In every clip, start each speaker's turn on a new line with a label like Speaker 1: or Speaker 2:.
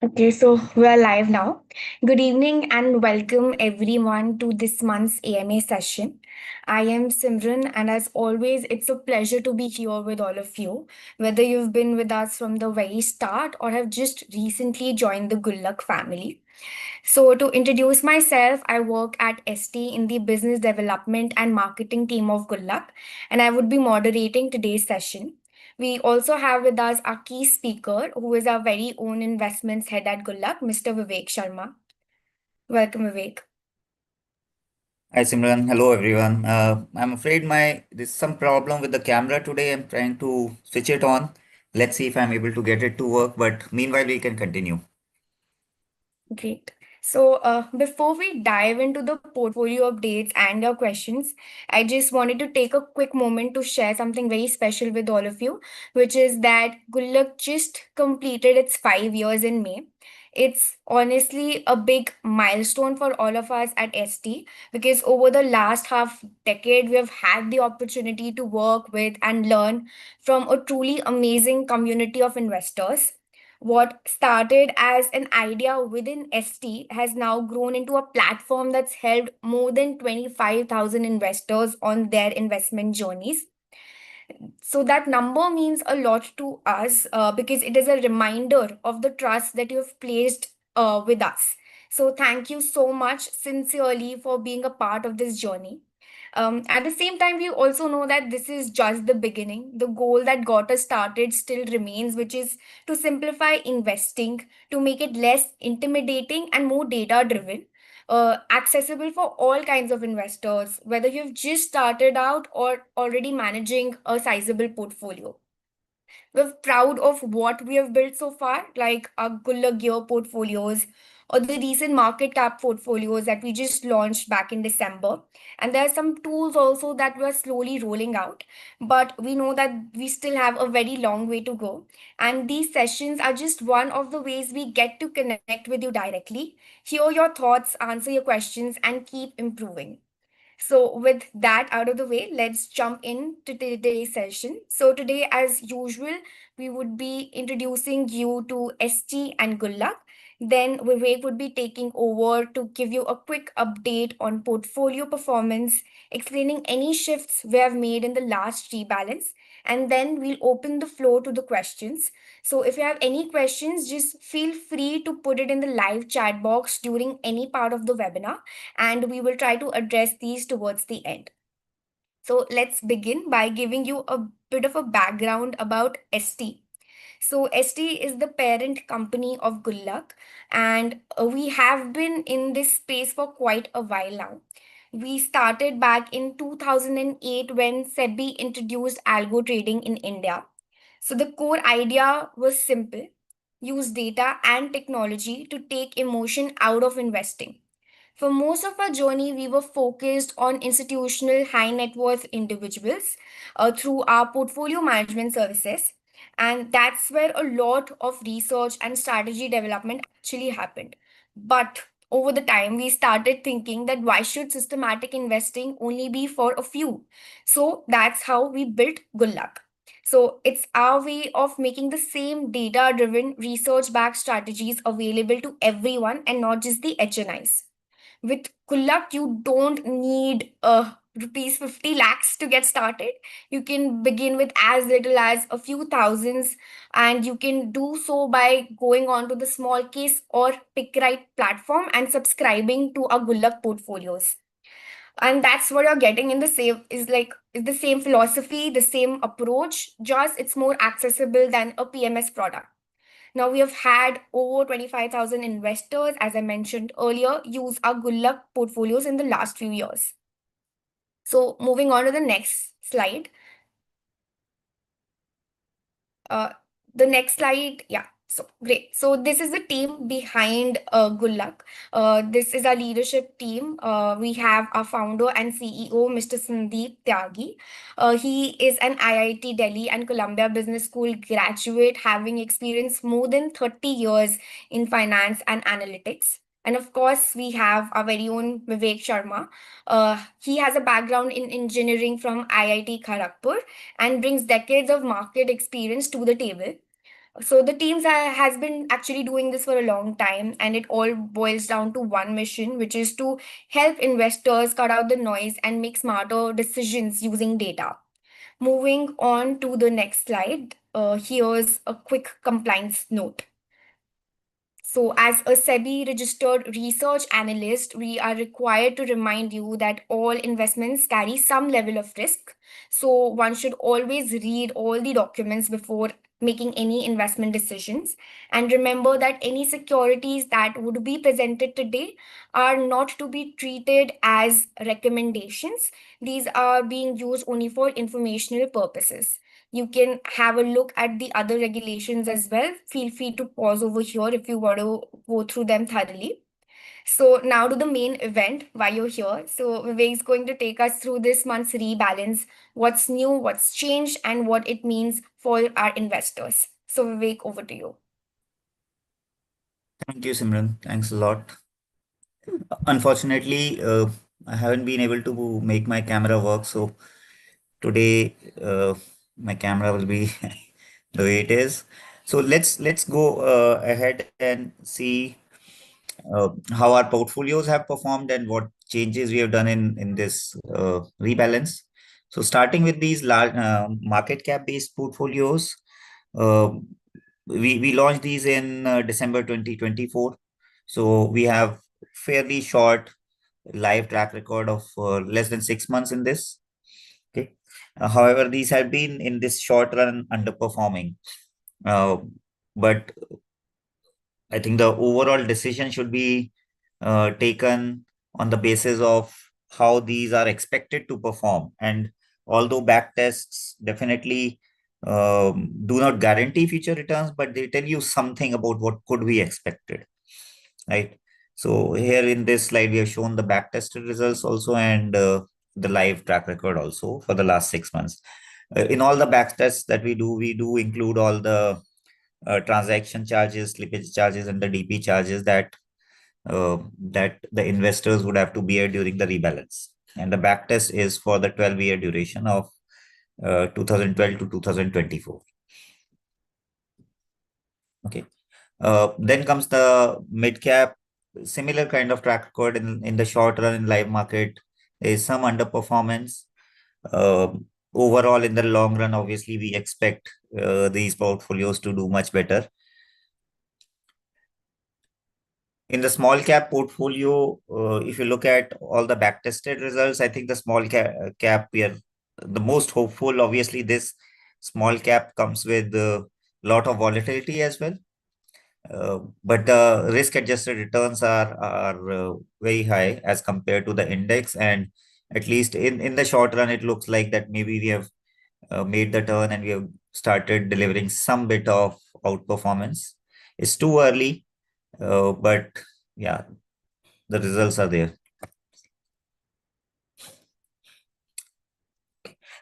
Speaker 1: Okay, so we're live now. Good evening and welcome everyone to this month's AMA session. I am Simran, and as always, it's a pleasure to be here with all of you, whether you've been with us from the very start or have just recently joined the Gulak family. So, to introduce myself, I work at Estee in the business development and marketing team of Gulak, and I would be moderating today's session. We also have with us our key speaker, who is our very own investments head at Gulak, Mr. Vivek Sharma. Welcome, Vivek.
Speaker 2: Hi Simran, hello everyone. I'm afraid there's some problem with the camera today. I'm trying to switch it on. Let's see if I'm able to get it to work, but meanwhile we can continue.
Speaker 1: Great. So, before we dive into the portfolio updates and your questions, I just wanted to take a quick moment to share something very special with all of you, which is that Gulak just completed its 5 years in May. It's honestly a big milestone for all of us at ST because over the last half decade, we have had the opportunity to work with and learn from a truly amazing community of investors. What started as an idea within ST has now grown into a platform that's helped more than 25,000 investors on their investment journeys. So that number means a lot to us because it is a reminder of the trust that you've placed with us. So thank you so much sincerely for being a part of this journey. At the same time, we also know that this is just the beginning. The goal that got us started still remains, which is to simplify investing, to make it less intimidating and more data driven, accessible for all kinds of investors, whether you've just started out or already managing a sizable portfolio. We're proud of what we have built so far, like our Gulaq Gear portfolios or the recent market cap portfolios that we just launched back in December. And there are some tools also that we're slowly rolling out, but we know that we still have a very long way to go. And these sessions are just one of the ways we get to connect with you directly, hear your thoughts, answer your questions, and keep improving. So, with that out of the way, let's jump into today's session. So, today, as usual, we would be introducing you to ST and Gulak. Then, Vivek would be taking over to give you a quick update on portfolio performance, explaining any shifts we have made in the last rebalance. And then we'll open the floor to the questions. So, if you have any questions, just feel free to put it in the live chat box during any part of the webinar and we will try to address these towards the end. So let's begin by giving you a bit of a background about ST. So ST is the parent company of Gulak, and we have been in this space for quite a while now. We started back in 2008 when SEBI introduced algo trading in India. So the core idea was simple: use data and technology to take emotion out of investing. For most of our journey, we were focused on institutional high net worth individuals through our portfolio management services. And that's where a lot of research and strategy development actually happened. But over the time, we started thinking that why should systematic investing only be for a few? So that's how we built Gulak. So it's our way of making the same data driven research backed strategies available to everyone and not just the HNIs. With Gulak, you don't need rupees 50 lakhs to get started. You can begin with as little as a few thousands, and you can do so by going on to the small case or pick right platform and subscribing to our Gulak portfolios. And that's what you're getting in the same is the same philosophy, the same approach, just it's more accessible than a PMS product. Now, we have had over 25,000 investors, as I mentioned earlier, use our Gulak portfolios in the last few years. So, moving on to the next slide. Uh, the next slide, yeah. So great. So this is the team behind Gulak. This is our leadership team. We have our founder and CEO, Mr. Sandeep Tyagi. He is an IIT Delhi and Columbia Business School graduate, having experienced more than 30 years in finance and analytics. And of course, we have our very own Vivek Sharma. He has a background in engineering from IIT Kharagpur and brings decades of market experience to the table. So the teams has been actually doing this for a long time, and it all boils down to one mission, which is to help investors cut out the noise and make smarter decisions using data. Moving on to the next slide, here's a quick compliance note. So, as a SEBI registered research analyst, we are required to remind you that all investments carry some level of risk. So, one should always read all the documents before making any investment decisions. And remember that any securities that would be presented today are not to be treated as recommendations. These are being used only for informational purposes. You can have a look at the other regulations as well. Feel free to pause over here if you want to go through them thoroughly. So now to the main event, why you're here. So Vivek is going to take us through this month's rebalance, what's new, what's changed, and what it means for our investors. So Vivek, over to you.
Speaker 2: Thank you, Simran. Thanks a lot. Unfortunately, I haven't been able to make my camera work, so today my camera will be the way it is. So let's go ahead and see how our portfolios have performed and what changes we have done in this rebalance. So starting with these large market cap based portfolios, uh, we launched these in December 2024. So we have fairly short live track record of less than 6 months in this. Okay. However, these have been in this short run underperforming. Uh, but I think the overall decision should be taken on the basis of how these are expected to perform. And although back tests definitely do not guarantee future returns, but they tell you something about what could be expected, right? So here in this slide, we have shown the back tested results also and the live track record also for the last 6 months. In all the back tests that we do include all the transaction charges, slippage charges, and the DP charges that the investors would have to bear during the rebalance. And the backtest is for the 12-year duration of 2012 to 2024. Okay. Then comes the mid cap, similar kind of track record in the short run in live market. There is some underperformance. Uh, Overall, in the long run, obviously, we expect these portfolios to do much better. In the small cap portfolio, if you look at all the back tested results, I think the small cap we are the most hopeful. Obviously, this small cap comes with a lot of volatility as well. But the risk adjusted returns are very high as compared to the index. And at least in the short run, it looks like that maybe we have made the turn and we have started delivering some bit of outperformance. It's too early, but yeah, the results are there.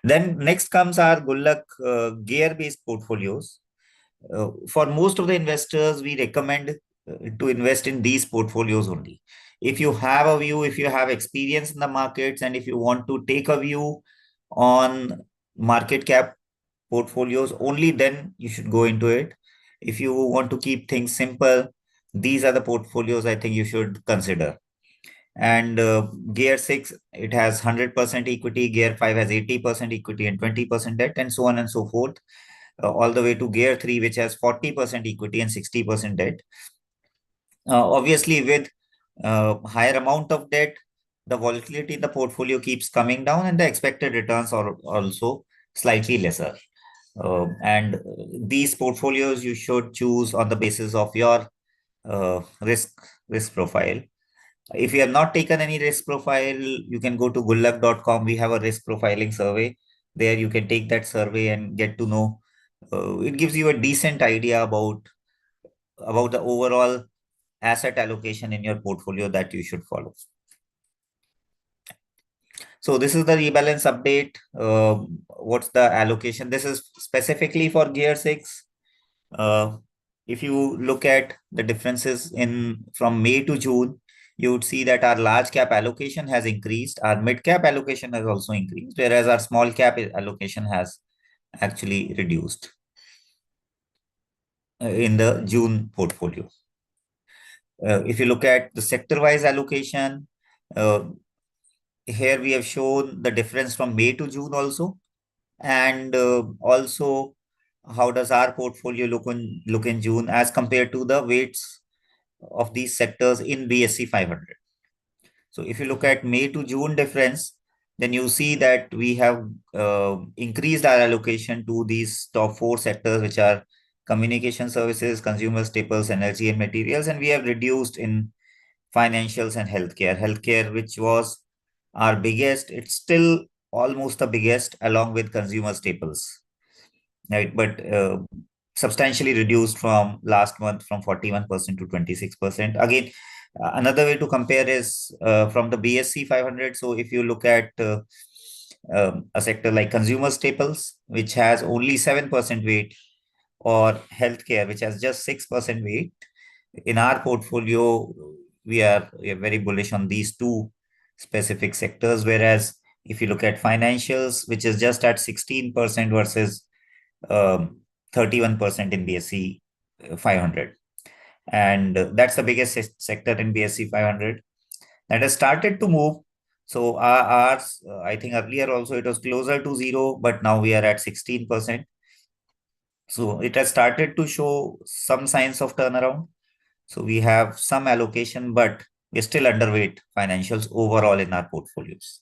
Speaker 2: Then next comes our Gulaq gear-based portfolios. For most of the investors, we recommend to invest in these portfolios only. If you have a view, if you have experience in the markets, and if you want to take a view on market cap portfolios, only then you should go into it. If you want to keep things simple, these are the portfolios I think you should consider. And gear 6, it has 100% equity, gear 5 has 80% equity and 20% debt, and so on and so forth, all the way to gear 3, which has 40% equity and 60% debt. Obviously, with higher amount of debt, the volatility in the portfolio keeps coming down and the expected returns are also slightly lesser. And these portfolios you should choose on the basis of your risk profile. If you have not taken any risk profile, you can go to gulak.com. We have a risk profiling survey. There you can take that survey and get to know. It gives you a decent idea about the overall asset allocation in your portfolio that you should follow. So this is the rebalance update. What's the allocation? This is specifically for Gear 6. If you look at the differences in from May to June, you would see that our large cap allocation has increased, our mid cap allocation has also increased, whereas our small cap allocation has actually reduced. in the June portfolio. If you look at the sector-wise allocation, uh, here we have shown the difference from May to June also, and also how does our portfolio look in June as compared to the weights of these sectors in BSE 500. So if you look at May to June difference, then you see that we have increased our allocation to these top four sectors, which are communication services, consumer staples, energy and materials, and we have reduced in financials and healthcare. Healthcare, which was our biggest, it's still almost the biggest along with consumer staples, right? But substantially reduced from last month from 41% to 26%. Again, another way to compare is from the BSC 500. So if you look at a sector like consumer staples, which has only 7% weight, or healthcare, which has just 6% weight, in our portfolio, we are very bullish on these two specific sectors. Whereas if you look at financials, which is just at 16% versus 31% in BSE 500. And that's the biggest sector in BSE 500 that has started to move. So ours, I think earlier also it was closer to zero, but now we are at 16%. So it has started to show some signs of turnaround. So we have some allocation, but we're still underweight financials overall in our portfolios.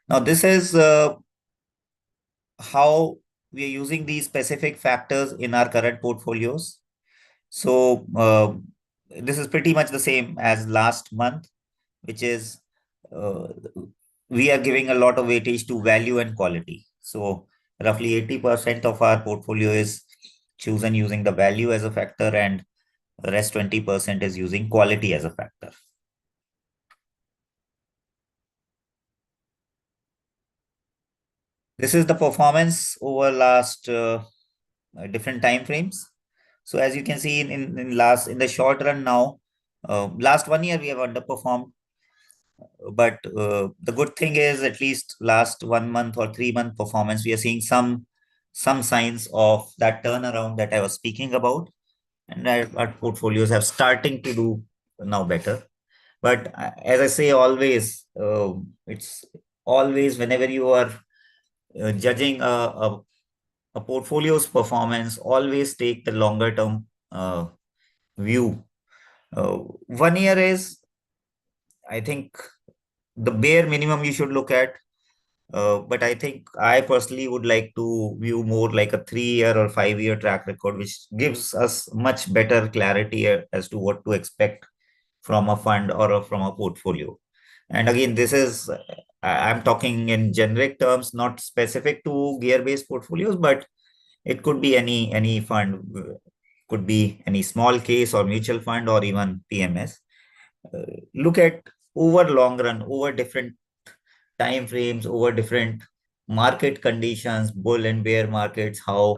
Speaker 2: Now, this is how we are using these specific factors in our current portfolios. So this is pretty much the same as last month, which is uh, we are giving a lot of weightage to value and quality. So roughly 80% of our portfolio is chosen using the value as a factor, and the rest 20% is using quality as a factor. This is the performance over last different time frames. So as you can see in the short run now, last 1 year we have underperformed. But the good thing is at least last 1 month or 3 month performance, we are seeing some signs of that turnaround that I was speaking about, and our portfolios have starting to do now better. But as I say always, it's always whenever you are judging a portfolio's performance, always take the longer term view. 1 year is, I think, the bare minimum you should look at. But I think I personally would like to view more like a 3 year or 5 year track record, which gives us much better clarity as to what to expect from a fund or from a portfolio. And again, this is, I'm talking in generic terms, not specific to gear-based portfolios, but it could be any fund, could be any small case or mutual fund or even PMS. Look at over long run, over different time frames, over different market conditions, bull and bear markets, how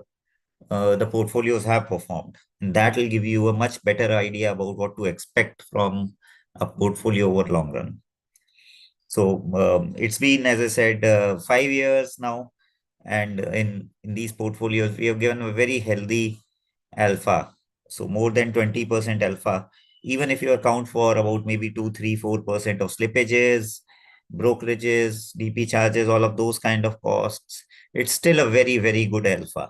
Speaker 2: the portfolios have performed. And that will give you a much better idea about what to expect from a portfolio over long run. So it's been, as I said, 5 years now, and in these portfolios, we have given a very healthy alpha. So more than 20% alpha, even if you account for about maybe 2, 3, 4% of slippages, brokerages, DP charges, all of those kind of costs, it's still a very, very good alpha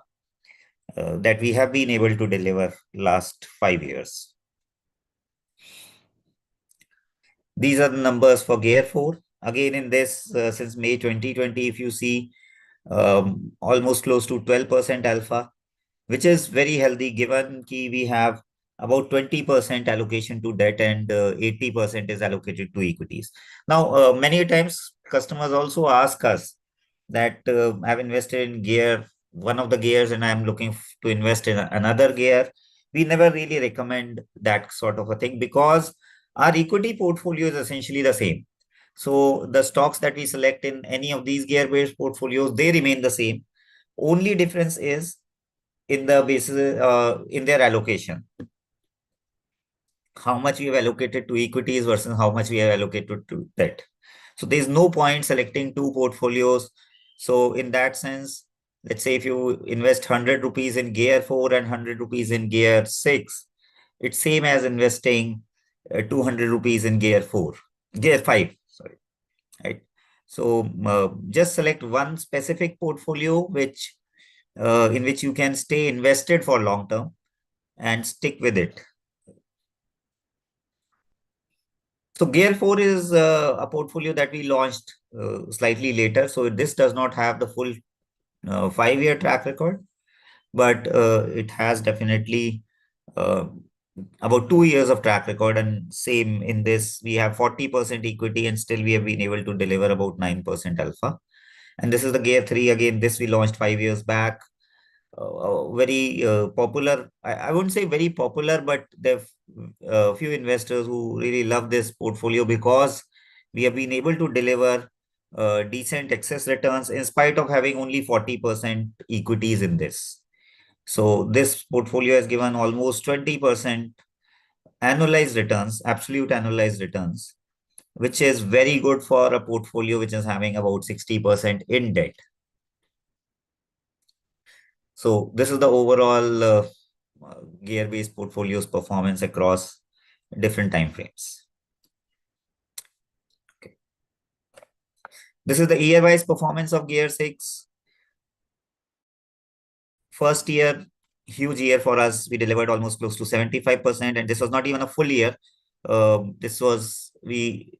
Speaker 2: that we have been able to deliver last 5 years. These are the numbers for Gear 4. Again, in this, since May 2020, if you see, almost close to 12% alpha, which is very healthy given that we have about 20% allocation to debt and 80% is allocated to equities. Now, many times customers also ask us that I've invested in gear, one of the gears, and I'm looking to invest in another gear. We never really recommend that sort of a thing because our equity portfolio is essentially the same. So the stocks that we select in any of these gear-based portfolios, they remain the same. Only difference is in the basis in their allocation, how much we have allocated to equities versus how much we have allocated to debt. So there's no point selecting two portfolios. So in that sense, Let's say if you invest 100 rupees in gear 4 and 100 rupees in gear 6, it's same as investing 200 rupees in gear 4, gear 5, sorry, right? So just select one specific portfolio which in which you can stay invested for long term and stick with it. So Gear 4 is a portfolio that we launched slightly later. So this does not have the full 5-year track record, but it has definitely uh, about 2 years of track record. And same in this, we have 40% equity and still we have been able to deliver about 9% alpha. And this is the Gear 3. Again, this we launched 5 years back. Very popular. I wouldn't say very popular, but there are few investors who really love this portfolio because we have been able to deliver decent excess returns in spite of having only 40% equities in this. So this portfolio has given almost 20% annualized returns, absolute annualized returns, which is very good for a portfolio which is having about 60% in debt. So this is the overall gear-based portfolios performance across different time frames. Okay. This is the year-wise performance of Gear 6. First year, huge year for us. We delivered almost close to 75%, and this was not even a full year. This was we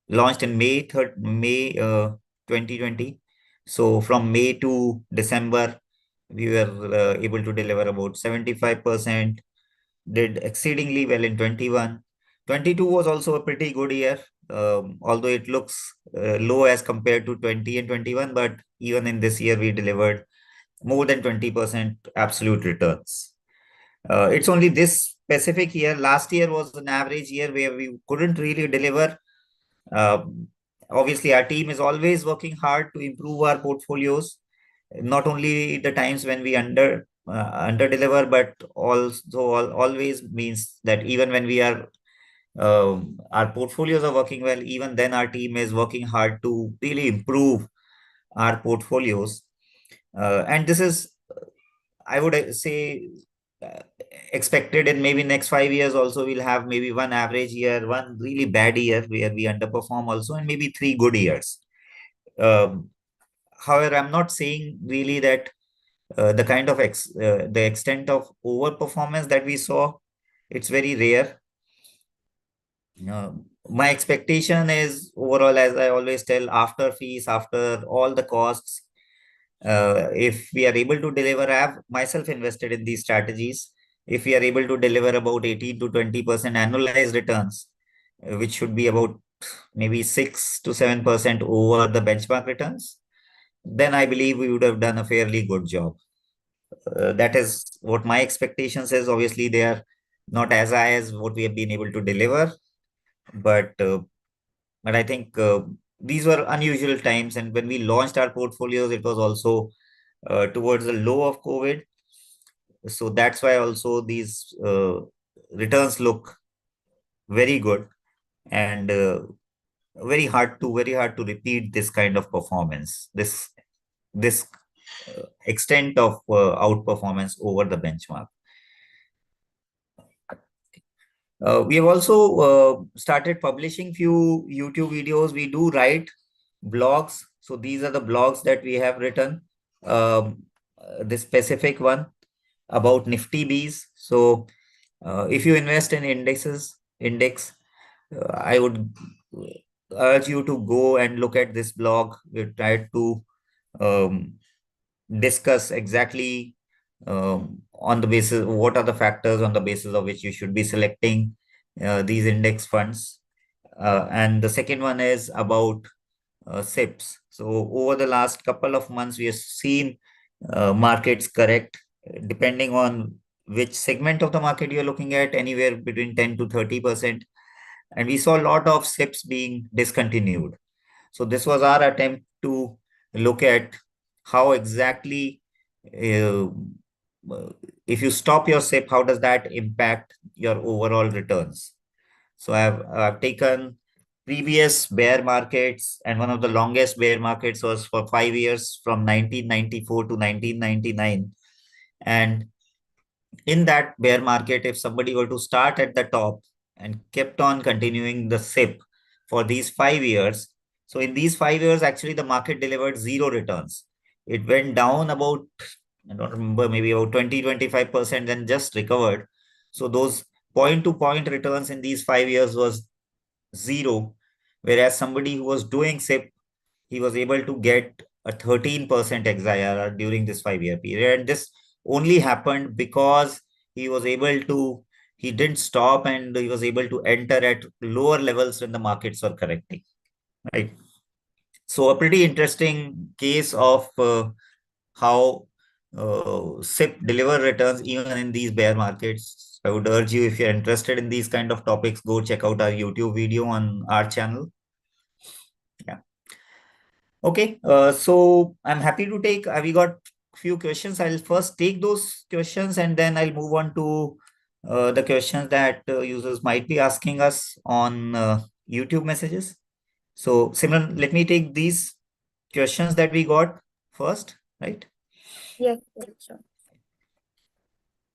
Speaker 2: launched in May 2020. So from May to December, we were able to deliver about 75%. Did exceedingly well in 21. 22 was also a pretty good year, although it looks low as compared to 20 and 21. But even in this year, we delivered more than 20% absolute returns. It's only this specific year. Last year was an average year where we couldn't really deliver. Uh, Obviously, our team is always working hard to improve our portfolios, not only the times when we under deliver, but also always means that even when we are our portfolios are working well, even then our team is working hard to really improve our portfolios. And this is, I would say, uh, expected in maybe next 5 years also we'll have maybe one average year, one really bad year where we underperform also, and maybe three good years. Um, However, I'm not saying really that the kind of the extent of overperformance that we saw, it's very rare. My expectation is overall, as I always tell, after fees, after all the costs, if we are able to deliver, I have myself invested in these strategies. If we are able to deliver about 18 to 20% annualized returns, which should be about maybe 6 to 7% over the benchmark returns, then I believe we would have done a fairly good job. That is what my expectations is. Obviously, they are not as high as what we have been able to deliver, but I think these were unusual times. And when we launched our portfolios, it was also towards the low of COVID. So that's why also these returns look very good, and very hard to repeat this kind of performance. This extent of outperformance over the benchmark. We have also started publishing few YouTube videos. We do write blogs. So these are the blogs that we have written. This specific one about Nifty Bees. So if you invest in index, I would urge you to go and look at this blog. We tried to um, discuss exactly on the basis what are the factors on the basis of which you should be selecting these index funds. And the second one is about SIPs. So over the last couple of months, we have seen markets correct depending on which segment of the market you're looking at, anywhere between 10 to 30%. And we saw a lot of SIPs being discontinued. So this was our attempt to look at how exactly, uh, if you stop your SIP, how does that impact your overall returns? So I've taken previous bear markets, and one of the longest bear markets was for 5 years from 1994 to 1999. And in that bear market, if somebody were to start at the top and kept on continuing the SIP for these 5 years, so in these 5 years, actually the market delivered zero returns. It went down about, I don't remember, maybe about 20-25%, then just recovered. So those point to point returns in these 5 years was zero, whereas somebody who was doing SIP, he was able to get a 13% XIRR during this 5 year period. And this only happened because he was able to, he didn't stop and he was able to enter at lower levels when the markets were correcting, right? So a pretty interesting case of how SIP deliver returns even in these bear markets. I would urge you, if you're interested in these kind of topics, go check out our YouTube video on our channel. Yeah. Okay. So I'm happy to take, we got few questions. I'll first take those questions and then I'll move on to the questions that users might be asking us on YouTube messages. So Simran, let me take these questions that we got first, right?
Speaker 1: Yes, yes, sure.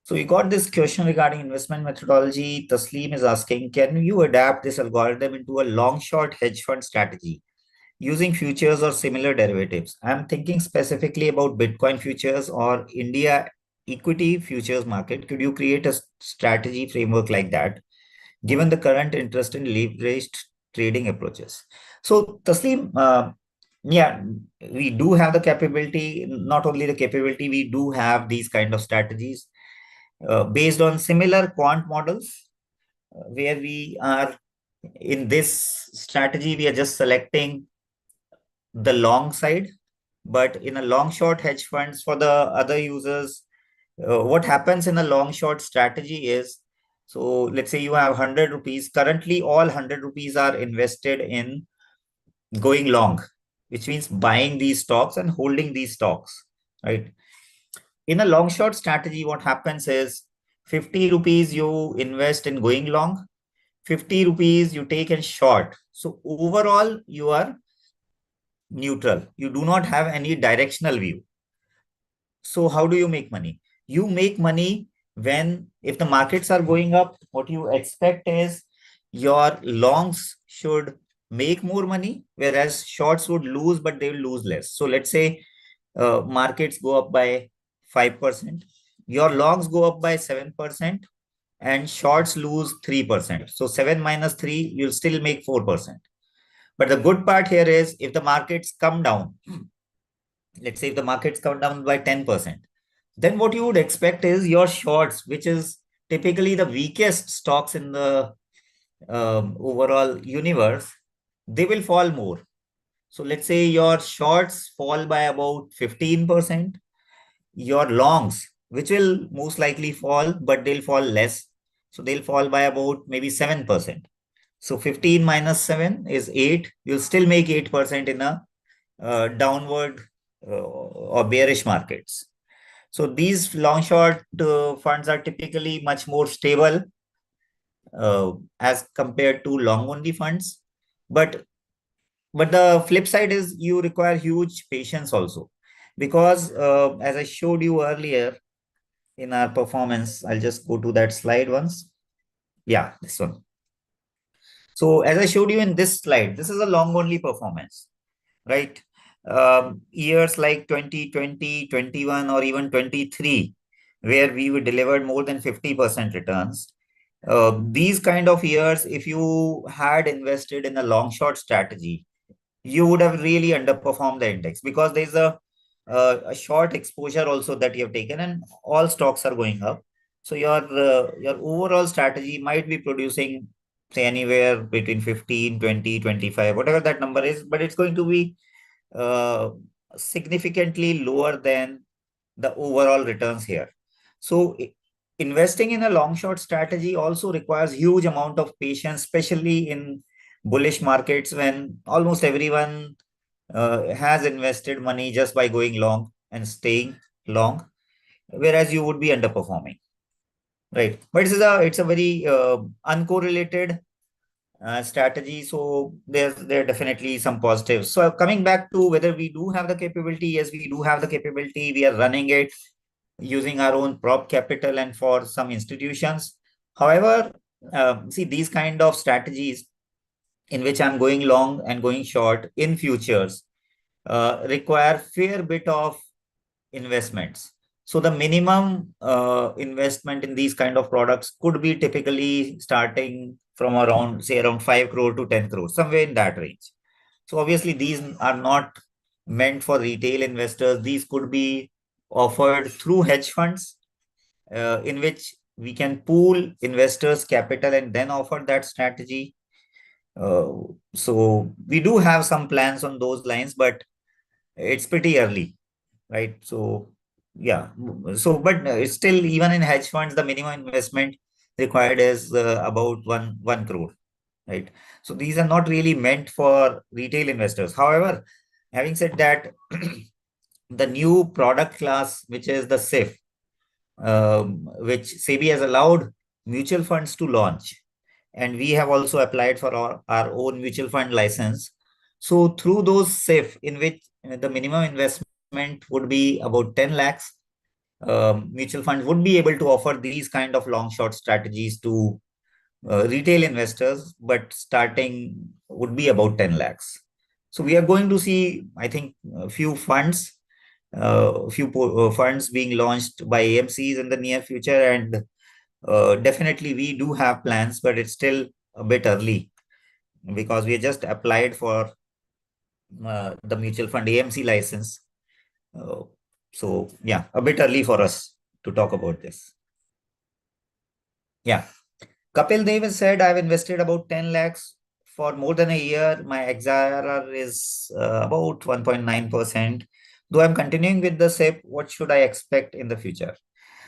Speaker 2: So we got this question regarding investment methodology. Tasleem is asking, can you adapt this algorithm into a long short hedge fund strategy using futures or similar derivatives? I'm thinking specifically about Bitcoin futures or India equity futures market. Could you create a strategy framework like that, given the current interest in leveraged trading approaches? So Tasleem, yeah, we do have the capability, not only the capability, we do have these kind of strategies based on similar quant models, where we are in this strategy, we are just selecting the long side. But in a long short hedge funds for the other users, what happens in a long short strategy is, so let's say you have 100 rupees. Currently, all 100 rupees are invested in going long, which means buying these stocks and holding these stocks, right? In a long short strategy, what happens is 50 rupees you invest in going long, 50 rupees you take in short. So overall, you are neutral. You do not have any directional view. So how do you make money? You make money when, if the markets are going up, what you expect is your longs should make more money, whereas shorts would lose, but they will lose less. So let's say markets go up by 5%, your longs go up by 7%, and shorts lose 3%. So 7 minus 3, you'll still make 4%. But the good part here is, if the markets come down, let's say if the markets come down by 10%, then what you would expect is your shorts, which is typically the weakest stocks in the overall universe, they will fall more. So let's say your shorts fall by about 15%, your longs, which will most likely fall, but they'll fall less. So they'll fall by about maybe 7%. So 15 minus 7 is 8. You'll still make 8% in a downward or bearish markets. So these long short funds are typically much more stable as compared to long only funds. But the flip side is you require huge patience also, because as I showed you earlier in our performance, I'll just go to that slide once. Yeah, this one. So as I showed you in this slide, this is a long only performance, right? Years like 2020, 21, or even 23, where we were delivered more than 50% returns. These kind of years, if you had invested in a long short strategy, you would have really underperformed the index, because there's a short exposure also that you have taken, and all stocks are going up. So your overall strategy might be producing, say, anywhere between 15, 20, 25, whatever that number is, but it's going to be uh, significantly lower than the overall returns here. So investing in a long short strategy also requires huge amount of patience, especially in bullish markets, when almost everyone has invested money just by going long and staying long, whereas you would be underperforming, right? But it's a very uncorrelated strategy. So there are definitely some positives. So coming back to whether we do have the capability, yes, we do have the capability. We are running it using our own prop capital and for some institutions. However, see these kind of strategies in which I'm going long and going short in futures require fair bit of investments. So the minimum investment in these kind of products could be typically starting from around, say, around 5 crore to 10 crore, somewhere in that range. So obviously these are not meant for retail investors. These could be offered through hedge funds, in which we can pool investors' capital and then offer that strategy. Uh, so we do have some plans on those lines, but it's pretty early, right? So yeah, but it's still, even in hedge funds, the minimum investment required is about one crore, right? So these are not really meant for retail investors. However, having said that, the new product class, which is the SIF, which SEBI has allowed mutual funds to launch, and we have also applied for our own mutual fund license. So through those SIF, in which the minimum investment would be about 10 lakhs, mutual funds would be able to offer these kind of long short strategies to retail investors, but starting would be about 10 lakhs. So we are going to see, I think, a few funds, funds being launched by AMCs in the near future, and definitely we do have plans, but it's still a bit early because we just applied for the mutual fund AMC license. Uh, so yeah, a bit early for us to talk about this. Yeah. Kapil Dev has said, I've invested about 10 lakhs for more than a year. My XIRR is about 1.9%. Though I'm continuing with the SIP, what should I expect in the future?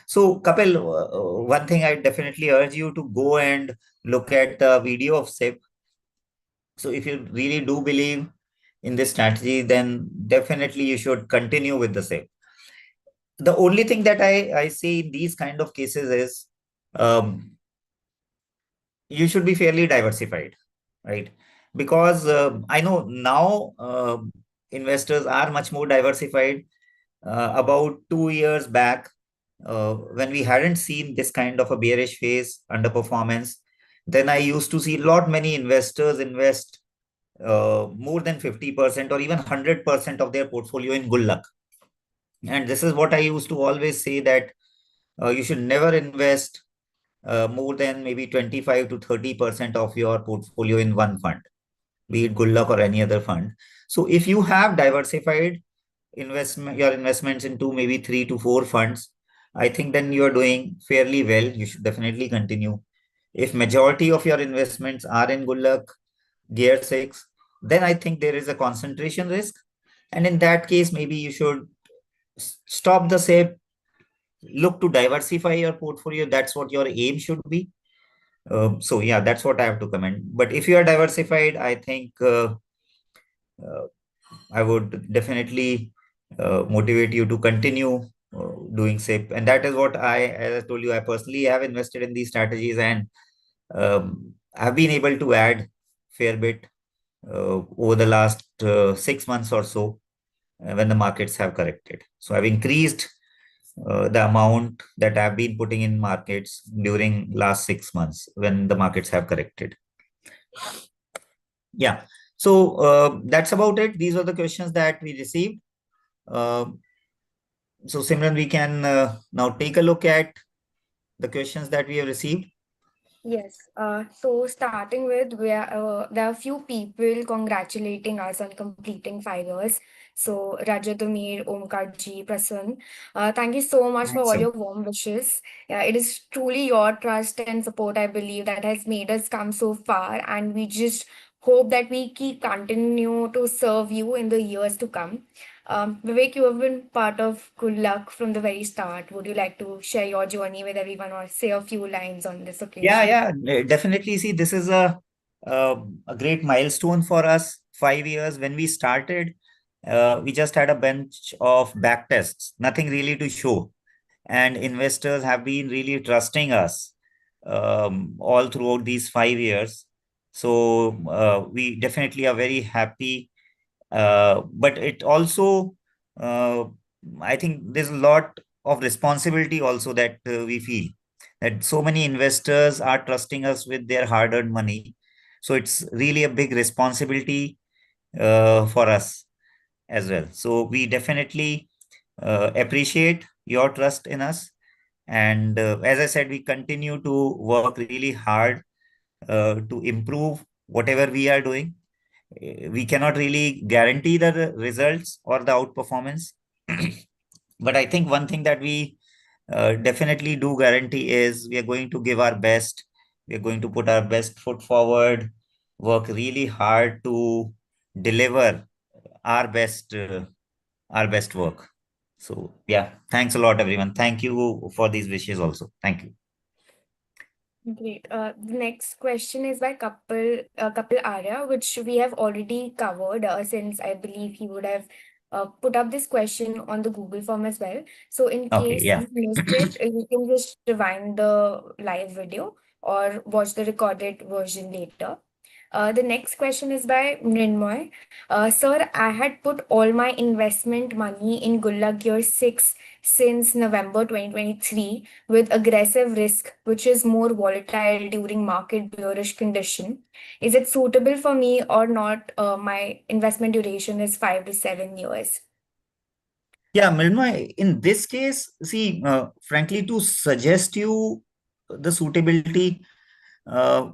Speaker 2: So, Kapil, one thing I definitely urge you to go and look at the video of SIP. So, if you really do believe in this strategy, then definitely you should continue with the SIP. The only thing that I see in these kind of cases is, um, you should be fairly diversified, right? Because I know now investors are much more diversified. About 2 years back, when we hadn't seen this kind of a bearish phase, underperformance, then I used to see a lot many investors invest more than 50% or even 100% of their portfolio in Gulak. And this is what I used to always say, that you should never invest more than maybe 25 to 30% of your portfolio in one fund, be it Gulak or any other fund. So if you have diversified your investments into maybe 3 to 4 funds, I think then you are doing fairly well. You should definitely continue. If majority of your investments are in Gulak, Gear 6, then I think there is a concentration risk. And in that case, maybe you should stop the sale, look to diversify your portfolio. That's what your aim should be. So yeah, that's what I have to comment. But if you are diversified, I think uh, I would definitely motivate you to continue doing SIP. And that is what as I told you, I personally have invested in these strategies, and I've been able to add fair bit over the last 6 months or so when the markets have corrected. So I've increased the amount that I've been putting in markets during last 6 months when the markets have corrected. Yeah. So that's about it. These are the questions that we received. Uh, so Simran, we can now take a look at the questions that we have received.
Speaker 1: Yes. So starting with, there are few people congratulating us on completing 5 years. So Rajat Amir, Omkar Ji, Prasann, thank you so much for
Speaker 2: Thanks,
Speaker 1: all
Speaker 2: Simran.
Speaker 1: your warm wishes. Yeah, it is truly your trust and support, I believe, that has made us come so far, and we just hope that we keep continue to serve you in the years to come. Vivek, you have been part of Good Luck from the very start. Would you like to share your journey with everyone or say a few lines on this
Speaker 2: Yeah,
Speaker 1: occasion?
Speaker 2: yeah, definitely. See, this is a great milestone for us. 5 years when we started, we just had a bunch of back tests, nothing really to show, and investors have been really trusting us all throughout these 5 years. So we definitely are very happy. But it also, uh, I think there's a lot of responsibility also that we feel that so many investors are trusting us with their hard-earned money. So it's really a big responsibility for us as well. So we definitely appreciate your trust in us. And as I said, we continue to work really hard to improve whatever we are doing. We cannot really guarantee the results or the outperformance. But I think one thing that we definitely do guarantee is we are going to give our best. We are going to put our best foot forward, work really hard to deliver our best, our best work. So yeah, thanks a lot, everyone. Thank you for these wishes also. Thank you.
Speaker 1: Great. The next question is by couple Arya, which we have already covered since I believe he would have put up this question on the Google form as well. So in
Speaker 2: Okay,
Speaker 1: case
Speaker 2: yeah.
Speaker 1: you missed it, you can just rewind the live video or watch the recorded version later. The next question is by Mrinmoy. Sir, I had put all my investment money in Gulaq Gear 6 since November 2023 with aggressive risk, which is more volatile during market bearish condition. Is it suitable for me or not? My investment duration is 5 to 7 years.
Speaker 2: Yeah, Mrinmoy, in this case, see, frankly, to suggest you the suitability, uh,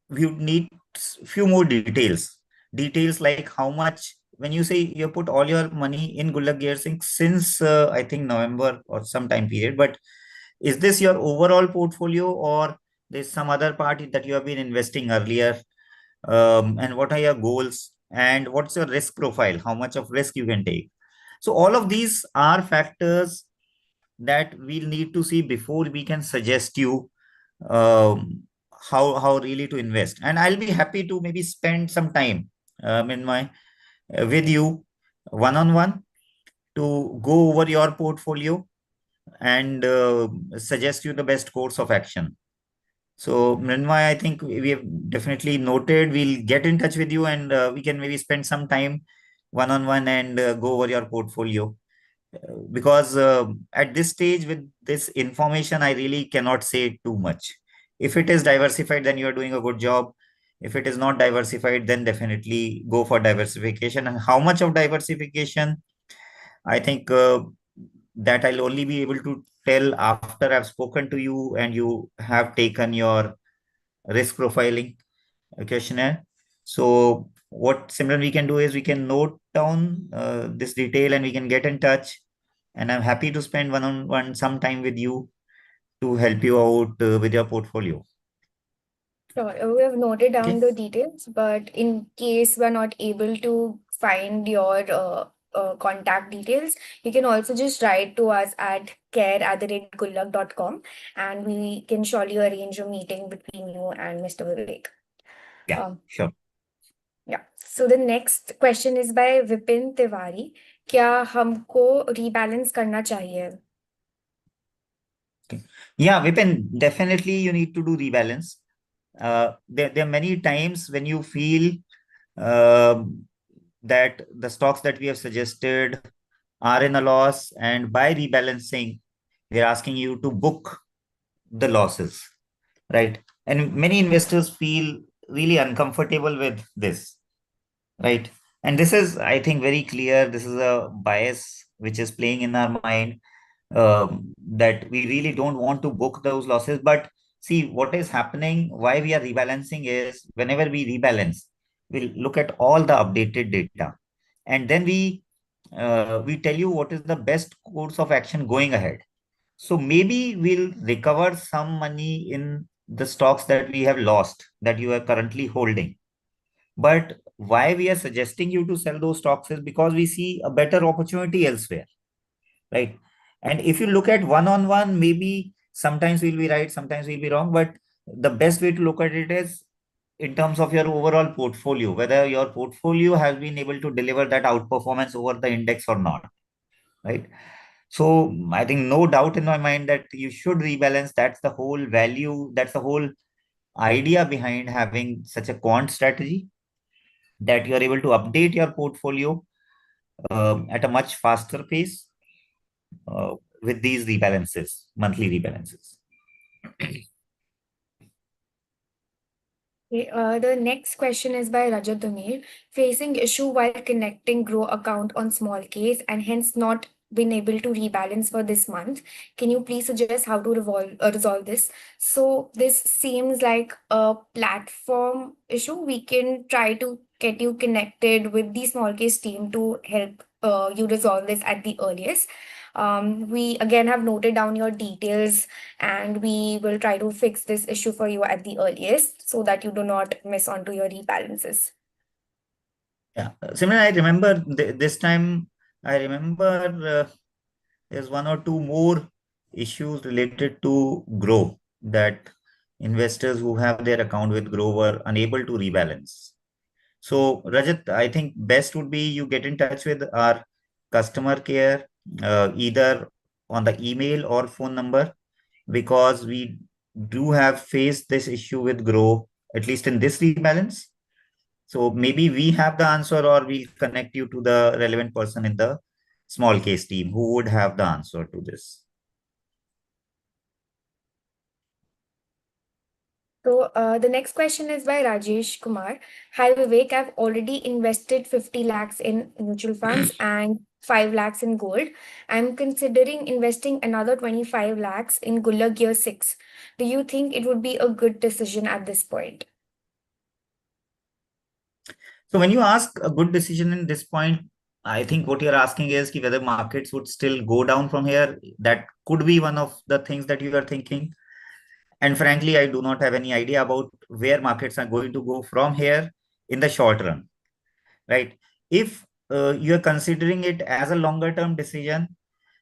Speaker 2: we would need few more details. Details like how much, when you say you put all your money in Gulak Gear Singh since I think November or some time period, but is this your overall portfolio or there's some other part that you have been investing earlier? And what are your goals? And what's your risk profile? How much of risk you can take? So all of these are factors that we'll need to see before we can suggest you um, how really to invest. And I'll be happy to maybe spend some time in my with you one on one to go over your portfolio and suggest you the best course of action. So, Mrinmay, I think we have definitely noted. We'll get in touch with you and we can maybe spend some time one on one and go over your portfolio. Because at this stage, with this information, I really cannot say too much. If it is diversified, then you are doing a good job. If it is not diversified, then definitely go for diversification. And how much of diversification, I think that I'll only be able to tell after I've spoken to you and you have taken your risk profiling questionnaire. So what Simran we can do is we can note down this detail and we can get in touch. And I'm happy to spend one-on-one some time with you to help you out with your portfolio.
Speaker 1: Sure. We have noted down
Speaker 2: Okay.
Speaker 1: the details, but in case we're not able to find your contact details, you can also just write to us at care@gullak.com and we can surely arrange a meeting between you and Mr. Vivek.
Speaker 2: Yeah,
Speaker 1: Um,
Speaker 2: sure.
Speaker 1: yeah. So the next question is by Vipin Tiwari. क्या हमको rebalance करना चाहिए?
Speaker 2: Okay. Yeah, Vipin, definitely you need to do rebalance. There are many times when you feel um that the stocks that we have suggested are in a loss, and by rebalancing, we're asking you to book the losses, right? And many investors feel really uncomfortable with this, right? And this is, I think, very clear. This is a bias which is playing in our mind, that we really don't want to book those losses. But see, what is happening, why we are rebalancing is whenever we rebalance, we'll look at all the updated data. And then we tell you what is the best course of action going ahead. So maybe we'll recover some money in the stocks that we have lost that you are currently holding. But why we are suggesting you to sell those stocks is because we see a better opportunity elsewhere, right? And if you look at one on one, maybe sometimes we'll be right, sometimes we'll be wrong. But the best way to look at it is in terms of your overall portfolio, whether your portfolio has been able to deliver that outperformance over the index or not, right? So I think no doubt in my mind that you should rebalance. That's the whole value. That's the whole idea behind having such a quant strategy that you are able to update your portfolio at a much faster pace uh, with these rebalances, monthly rebalances.
Speaker 1: Okay, the next question is by Rajat Damir. Facing issue while connecting Grow account on small case and hence not been able to rebalance for this month. Can you please suggest how to resolve this? So this seems like a platform issue. We can try to get you connected with the small case team to help you resolve this at the earliest. We again have noted down your details and we will try to fix this issue for you at the earliest so that you do not miss on to your rebalances.
Speaker 2: Yeah, Simran, I remember this time. I remember there's one or two more issues related to Grow that investors who have their account with Grow were unable to rebalance. So, Rajat, I think best would be you get in touch with our customer care, either on the email or phone number, because we do have faced this issue with Grow, at least in this rebalance. So maybe we have the answer, or we'll connect you to the relevant person in the small case team who would have the answer to this.
Speaker 1: So the next question is by Rajesh Kumar. Hi Vivek, I've already invested 50 lakhs in mutual funds and 5 lakhs in gold. I'm considering investing another 25 lakhs in Gulaq Gear 6. Do you think it would be a good decision at this point?
Speaker 2: So when you ask a good decision in this point, I think what you're asking is ki whether markets would still go down from here. That could be one of the things that you are thinking. And frankly, I do not have any idea about where markets are going to go from here in the short run, right? If you're considering it as a longer term decision,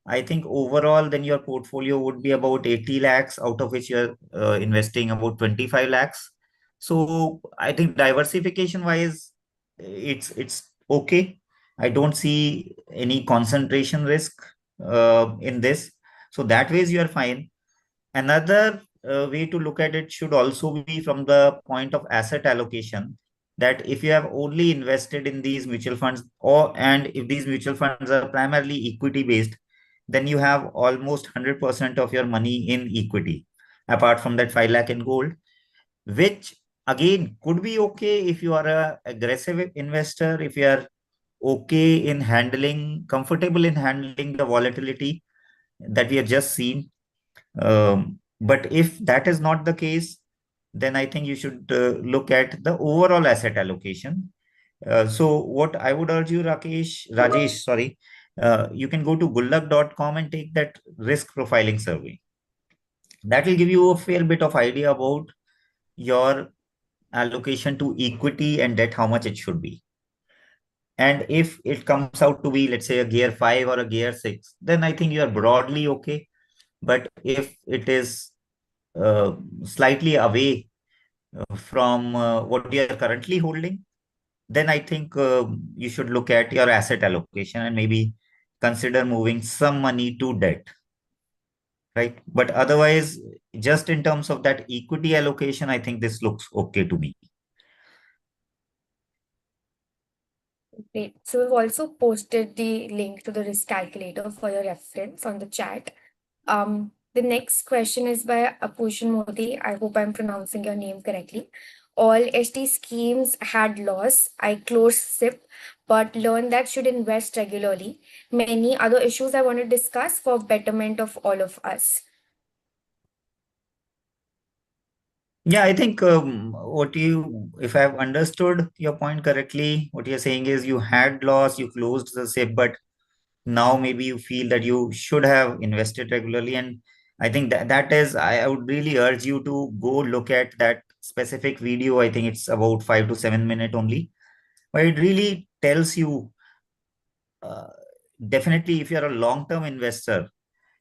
Speaker 2: I think overall, then your portfolio would be about 80 lakhs, out of which you're investing about 25 lakhs. So I think diversification wise, it's okay. I don't see any concentration risk in this. So that ways you are fine. Another way to look at it should also be from the point of asset allocation, that if you have only invested in these mutual funds, or and if these mutual funds are primarily equity based, then you have almost 100% of your money in equity, apart from that 5 lakh in gold, which again could be okay if you are a aggressive investor, if you are okay in handling, comfortable in handling the volatility that we have just seen. But if that is not the case, then I think you should look at the overall asset allocation. So what I would urge you, Rajesh, sorry, you can go to gulak.com and take that risk profiling survey. That will give you a fair bit of idea about your allocation to equity and debt, how much it should be. And if it comes out to be, let's say, a gear 5 or a gear 6, then I think you are broadly okay. But if it is slightly away from what you are currently holding, then I think you should look at your asset allocation and maybe consider moving some money to debt, right? But otherwise, just in terms of that equity allocation, I think this looks okay to me.
Speaker 1: Great. So we've also posted the link to the risk calculator for your reference on the chat. The next question is by Apushan Modi. I hope I'm pronouncing your name correctly. All ST schemes had loss. I closed SIP, but learned that should invest regularly. Many other issues I want to discuss for betterment of all of us.
Speaker 2: Yeah, I think if I've understood your point correctly, what you're saying is you had loss, you closed the SIP, but now maybe you feel that you should have invested regularly. And I think that is, I would really urge you to go look at that specific video. I think it's about 5 to 7 minutes only, but it really tells you, uh, definitely if you're a long-term investor,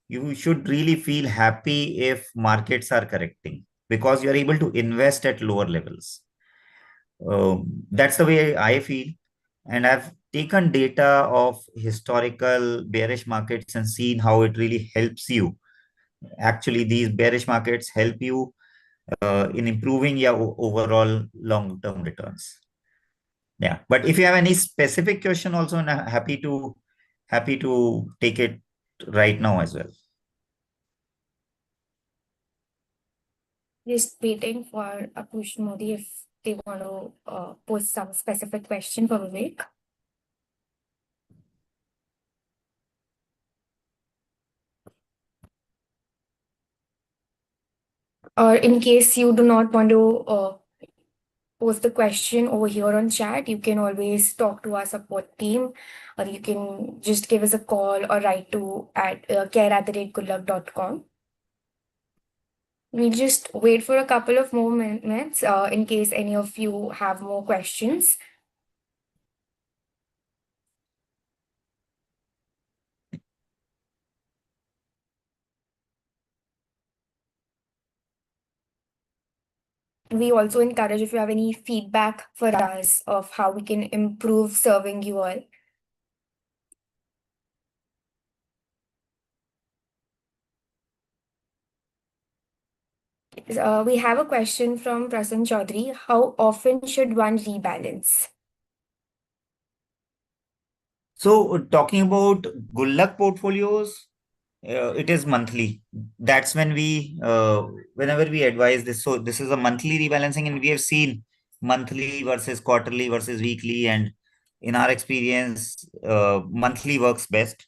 Speaker 2: you should really feel happy if markets are correcting, because you're able to invest at lower levels. That's the way I feel. And I've taken data of historical bearish markets and seen how it really helps you. Actually, these bearish markets help you in improving your overall long-term returns. Yeah, but if you have any specific question also, I'm happy to take it right now as well.
Speaker 1: Just waiting for Akush Modi if they want to post some specific question for Vivek. Or in case you do not want to post the question over here on chat, you can always talk to our support team, or you can just give us a call or write to at care@gulak.com. We'll just wait for a couple of more minutes in case any of you have more questions. We also encourage if you have any feedback for us of how we can improve serving you all. We have a question from Prasan Chaudhary. How often should one rebalance?
Speaker 2: So talking about Gulaq portfolios, it is monthly. That's when whenever we advise this. So this is a monthly rebalancing, and we have seen monthly versus quarterly versus weekly, and in our experience, monthly works best.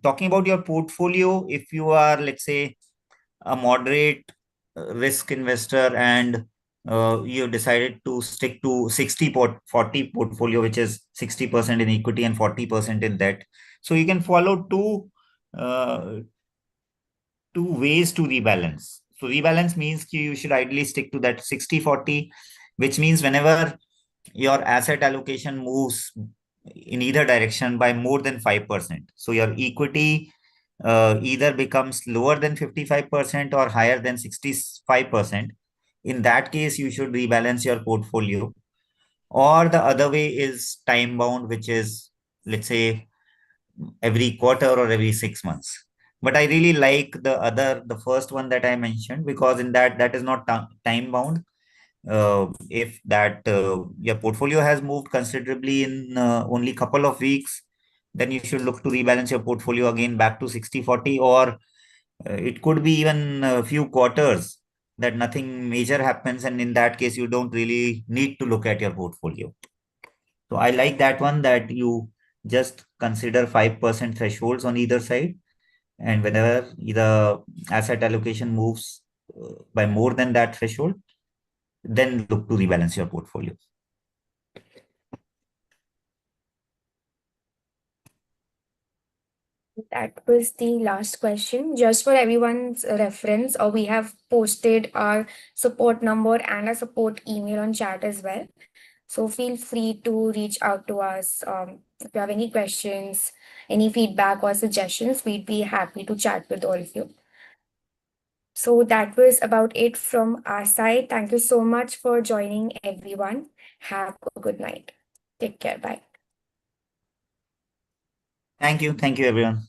Speaker 2: Talking about your portfolio, if you are, let's say, a moderate risk investor and you decided to stick to 40 portfolio, which is 60% in equity and 40% in debt. So you can follow uh, two ways to rebalance. So rebalance means you should ideally stick to that 60-40, which means whenever your asset allocation moves in either direction by more than 5%. So your equity either becomes lower than 55% or higher than 65%. In that case, you should rebalance your portfolio. Or the other way is time bound, which is, let's say, every quarter or every 6 months. But I really like the first one that I mentioned, because in that is not time bound. If that your portfolio has moved considerably in only couple of weeks, then you should look to rebalance your portfolio again back to 60-40, or it could be even a few quarters that nothing major happens, and in that case you don't really need to look at your portfolio. So I like that one, that you just consider 5% thresholds on either side, and whenever the asset allocation moves by more than that threshold, then look to rebalance your portfolio.
Speaker 1: That was the last question. Just for everyone's reference, we have posted our support number and our support email on chat as well. So feel free to reach out to us if you have any questions, any feedback or suggestions. We'd be happy to chat with all of you. So that was about it from our side. Thank you so much for joining, everyone. Have a good night. Take care. Bye.
Speaker 2: Thank you everyone.